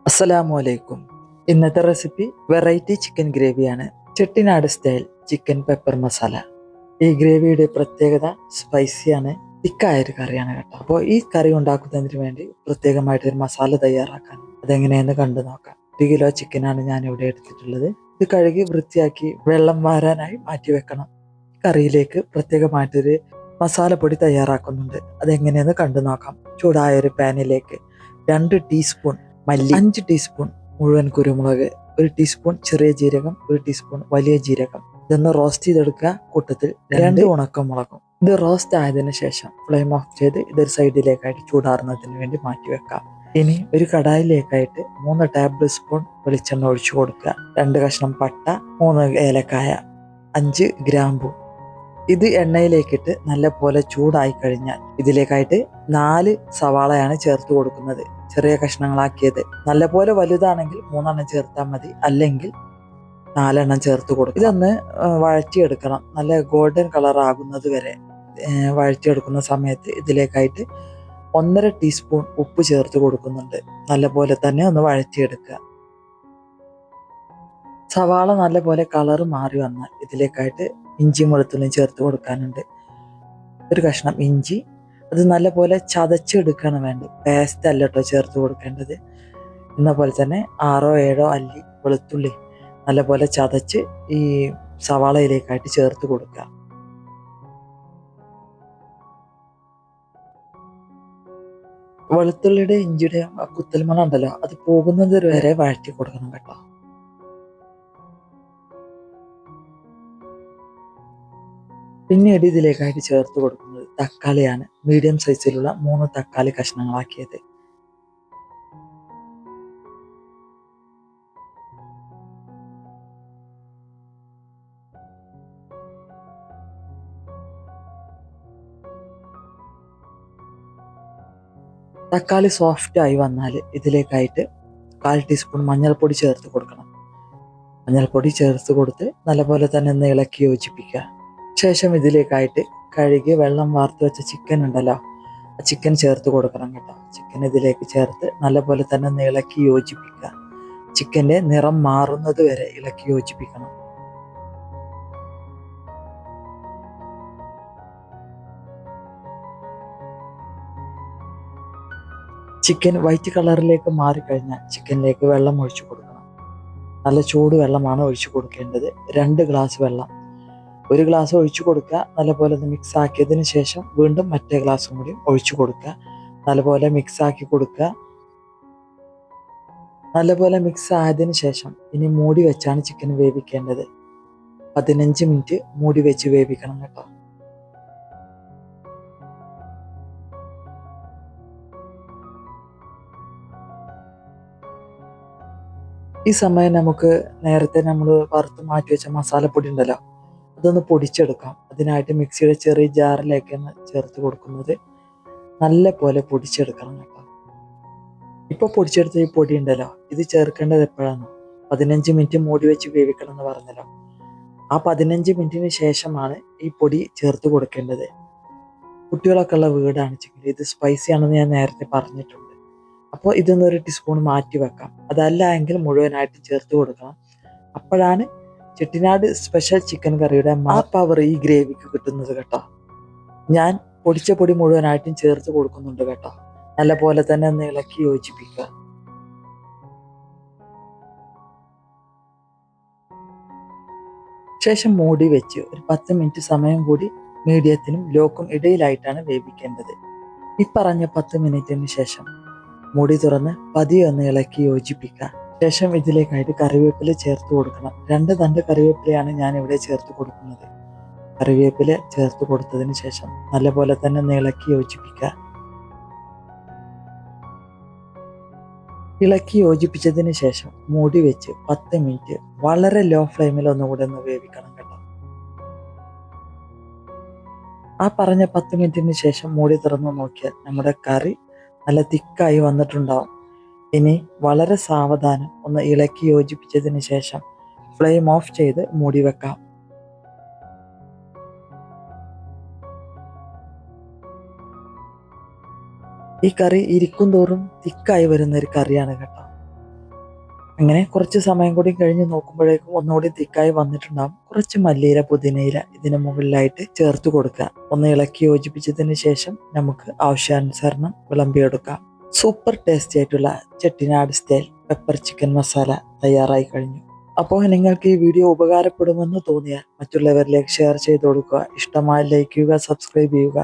അസ്സലാമു അലൈക്കും. ഇന്നത്തെ റെസിപ്പി വെറൈറ്റി ചിക്കൻ ഗ്രേവിയാണ്. Chettinad style chicken pepper masala. ഈ ഗ്രേവിയുടെ പ്രത്യേകത സ്പൈസിയാണ്, തിക്കായ ഒരു കറിയാണ് കേട്ടോ. അപ്പോൾ ഈ കറി ഉണ്ടാക്കുന്നതിന് വേണ്ടി പ്രത്യേകമായിട്ട് ഒരു മസാല തയ്യാറാക്കാൻ അതെങ്ങനെയെന്ന് കണ്ടു നോക്കാം. 1 കിലോ ചിക്കനാണ് ഞാൻ ഇവിടെ എടുത്തിട്ടുള്ളത്. ഇത് കഴുകി വൃത്തിയാക്കി വെള്ളം വാരാനായി മാറ്റി വെക്കണം. കറിയിലേക്ക് പ്രത്യേകമായിട്ടൊരു മസാലപ്പൊടി തയ്യാറാക്കുന്നുണ്ട്. അതെങ്ങനെയെന്ന് കണ്ടു നോക്കാം. ചൂടായ ഒരു പാനിലേക്ക് 2 ടീസ്പൂൺ മല്ലി, 5 ടീസ്പൂൺ മുഴുവൻ കുരുമുളക്, 1 ടീസ്പൂൺ ചെറിയ ജീരകം, 1 ടീസ്പൂൺ വലിയ ജീരകം. ഇതൊന്ന് റോസ്റ്റ് ചെയ്തെടുക്കുക. കൂട്ടത്തിൽ 2 ഉണക്കമുളകും. ഇത് റോസ്റ്റ് ആയതിനു ശേഷം ഫ്ലെയിം ഓഫ് ചെയ്ത് ഇതൊരു സൈഡിലേക്കായിട്ട് ചൂടാറുന്നതിന് വേണ്ടി മാറ്റി വെക്കാം. ഇനി ഒരു കടായിലേക്കായിട്ട് 3 ടേബിൾ സ്പൂൺ വെളിച്ചെണ്ണ ഒഴിച്ചു കൊടുക്കുക. 2 കഷ്ണം പട്ട, 3 ഏലക്കായ, 5 ഗ്രാമ്പു. ഇത് എണ്ണയിലേക്കിട്ട് നല്ല പോലെ ചൂടായി കഴിഞ്ഞാൽ ഇതിലേക്കായിട്ട് 4 സവാളയാണ് ചേർത്ത് കൊടുക്കുന്നത്. ചെറിയ കഷ്ണങ്ങളാക്കിയത്. നല്ല പോലെ വലുതാണെങ്കിൽ 3 ചേർത്താൽ മതി, അല്ലെങ്കിൽ 4 ചേർത്ത് കൊടുക്കും. ഇതൊന്ന് വഴറ്റിയെടുക്കണം. നല്ല ഗോൾഡൻ കളർ ആകുന്നത് വരെ വഴറ്റിയെടുക്കുന്ന സമയത്ത് ഇതിലേക്കായിട്ട് 1.5 ടീസ്പൂൺ ഉപ്പ് ചേർത്ത് കൊടുക്കുന്നുണ്ട്. നല്ല പോലെ തന്നെ ഒന്ന് വഴറ്റിയെടുക്കുക. സവാള നല്ല പോലെ കളർ മാറി വന്നാൽ ഇതിലേക്കായിട്ട് ഇഞ്ചിയും വെളുത്തുള്ളിയും ചേർത്ത് കൊടുക്കാനുണ്ട്. 1 കഷ്ണം ഇഞ്ചി, അത് നല്ല പോലെ ചതച്ചെടുക്കണം വേണ്ടത്, പേസ്റ്റ് അല്ല കേട്ടോ ചേർത്ത് കൊടുക്കേണ്ടത്. എന്ന പോലെ തന്നെ 6-7 അല്ലി വെളുത്തുള്ളി നല്ല പോലെ ചതച്ച് ഈ സവാളയിലേക്കായിട്ട് ചേർത്ത് കൊടുക്കുക. വെളുത്തുള്ളിയുടെ ഇഞ്ചിയുടെ ആ കുത്തൽമണം ഉണ്ടല്ലോ, അത് പോകുന്നത് വരെ വഴറ്റി കൊടുക്കണം കേട്ടോ. പിന്നീട് ഇതിലേക്കായിട്ട് ചേർത്ത് കൊടുക്കുന്നത് തക്കാളിയാണ്. മീഡിയം സൈസിലുള്ള 3 തക്കാളി കഷ്ണങ്ങളാക്കിയത്. തക്കാളി സോഫ്റ്റ് ആയി വന്നാൽ ഇതിലേക്കായിട്ട് 1/4 ടീസ്പൂൺ മഞ്ഞൾപ്പൊടി ചേർത്ത് കൊടുക്കണം. മഞ്ഞൾപ്പൊടി ചേർത്ത് കൊടുത്ത് നല്ലപോലെ തന്നെ ഒന്ന് ഇളക്കി യോജിപ്പിക്കുക. ശേഷം ഇതിലേക്കായിട്ട് കഴുകി വെള്ളം വാർത്ത് വെച്ച ചിക്കൻ ഉണ്ടല്ലോ, ആ ചിക്കൻ ചേർത്ത് കൊടുക്കണം കേട്ടോ. ചിക്കൻ ഇതിലേക്ക് ചേർത്ത് നല്ലപോലെ തന്നെ ഒന്ന് ഇളക്കി യോജിപ്പിക്കുക. ചിക്കൻ്റെ നിറം മാറുന്നത് വരെ ഇളക്കി യോജിപ്പിക്കണം. ചിക്കൻ വൈറ്റ് കളറിലേക്ക് മാറിക്കഴിഞ്ഞാൽ ചിക്കനിലേക്ക് വെള്ളം ഒഴിച്ചു കൊടുക്കണം. നല്ല ചൂട് വെള്ളമാണ് ഒഴിച്ചു കൊടുക്കേണ്ടത്. 2 ഗ്ലാസ് വെള്ളം. 1 ഗ്ലാസ് ഒഴിച്ചു കൊടുക്കുക. നല്ലപോലെ ഒന്ന് മിക്സ് ആക്കിയതിന് ശേഷം വീണ്ടും മറ്റേ ഗ്ലാസും കൂടി ഒഴിച്ചു കൊടുക്കുക. നല്ലപോലെ മിക്സ് ആക്കി കൊടുക്കുക. നല്ലപോലെ മിക്സ് ആയതിന് ശേഷം ഇനി മൂടി വെച്ചാണ് ചിക്കൻ വേവിക്കേണ്ടത്. 15 മിനിറ്റ് മൂടി വെച്ച് വേവിക്കണം കേട്ടോ. ഈ സമയം നമുക്ക് നേരത്തെ നമ്മൾ വറുത്ത് മാറ്റി വെച്ച മസാലപ്പൊടി ഉണ്ടല്ലോ, അതൊന്ന് പൊടിച്ചെടുക്കാം. അതിനായിട്ട് മിക്സിയുടെ ചെറിയ ജാറിലേക്കാണ് ചേർത്ത് കൊടുക്കുന്നത്. നല്ല പോലെ പൊടിച്ചെടുക്കണം കേട്ടോ. ഇപ്പോൾ പൊടിച്ചെടുത്ത ഈ പൊടി ഉണ്ടല്ലോ, ഇത് ചേർക്കേണ്ടത് എപ്പോഴാണ്? 15 മിനിറ്റ് മൂടി വെച്ച് വേവിക്കണം എന്ന് പറഞ്ഞല്ലോ. ആ 15 മിനിറ്റിന് ശേഷമാണ് ഈ പൊടി ചേർത്ത് കൊടുക്കേണ്ടത്. കുട്ടികളൊക്കെ ഉള്ള വീടാണ് ചിക്കൻ. ഇത് സ്പൈസി ആണെന്ന് ഞാൻ നേരത്തെ പറഞ്ഞിട്ടുണ്ട്. അപ്പോൾ ഇതൊന്ന് 1 ടീസ്പൂൺ മാറ്റി വെക്കാം. അതല്ല എങ്കിൽ മുഴുവനായിട്ട് ചേർത്ത് കൊടുക്കണം. അപ്പോഴാണ് ചെട്ടിനാട് സ്പെഷ്യൽ ചിക്കൻ കറിയുടെ ആ പവർ ഈ ഗ്രേവിക്ക് കിട്ടുന്നത് കേട്ടോ. ഞാൻ പൊടിച്ച പൊടി മുഴുവനായിട്ടും ചേർത്ത് കൊടുക്കുന്നുണ്ട് കേട്ടോ. നല്ല പോലെ തന്നെ ഒന്ന് ഇളക്കി യോജിപ്പിക്കുക. ശേഷം മൂടി വെച്ച് ഒരു 10 മിനിറ്റ് സമയം കൂടി മീഡിയത്തിനും ലോക്കും ഇടയിലായിട്ടാണ് വേവിക്കേണ്ടത്. ഈ പറഞ്ഞ 10 മിനിറ്റിന് ശേഷം മൂടി തുറന്ന് പതിയെ ഒന്ന് ഇളക്കി യോജിപ്പിക്കുക. ശേഷം ഇതിലേക്കായിട്ട് കറിവേപ്പില ചേർത്ത് കൊടുക്കണം. 2 തണ്ട് കറിവേപ്പിലയാണ് ഞാൻ ഇവിടെ ചേർത്ത് കൊടുക്കുന്നത്. കറിവേപ്പില ചേർത്ത് കൊടുത്തതിന് ശേഷം നല്ലപോലെ തന്നെ ഒന്ന് ഇളക്കി യോജിപ്പിക്കുക. ഇളക്കി യോജിപ്പിച്ചതിന് ശേഷം മൂടി വെച്ച് 10 മിനിറ്റ് വളരെ ലോ ഫ്ലെയിമിൽ ഒന്നുകൂടെ ഒന്ന് വേവിക്കണം കേട്ടോ. ആ പറഞ്ഞ 10 മിനിറ്റിന് ശേഷം മൂടി തുറന്ന് നോക്കിയാൽ നമ്മുടെ കറി നല്ല തിക്കായി വന്നിട്ടുണ്ടാവും. ഇനി വളരെ സാവധാനം ഒന്ന് ഇളക്കി യോജിപ്പിച്ചതിന് ശേഷം ഫ്ലെയിം ഓഫ് ചെയ്ത് മൂടി വെക്കാം. ഈ കറി ഇരിക്കും തോറും തിക്കായി വരുന്ന ഒരു കറിയാണ് കേട്ടോ. അങ്ങനെ കുറച്ച് സമയം കൂടി കഴിഞ്ഞ് നോക്കുമ്പോഴേക്കും ഒന്നുകൂടി തിക്കായി വന്നിട്ടുണ്ടാകും. കുറച്ച് മല്ലിയില പുതിനയില ഇതിന് മുകളിലായിട്ട് ചേർത്ത് കൊടുക്കുക. ഒന്ന് ഇളക്കി യോജിപ്പിച്ചതിന് ശേഷം നമുക്ക് ആവശ്യാനുസരണം വിളമ്പിയെടുക്കാം. സൂപ്പർ ടേസ്റ്റി ആയിട്ടുള്ള Chettinad style pepper chicken masala തയ്യാറായി കഴിഞ്ഞു. അപ്പോൾ നിങ്ങൾക്ക് ഈ വീഡിയോ ഉപകാരപ്പെടുമെന്ന് തോന്നിയാൽ മറ്റുള്ളവരിലേക്ക് ഷെയർ ചെയ്ത് കൊടുക്കുക. ഇഷ്ടമായി ലൈക്ക് ചെയ്യുക, സബ്സ്ക്രൈബ് ചെയ്യുക.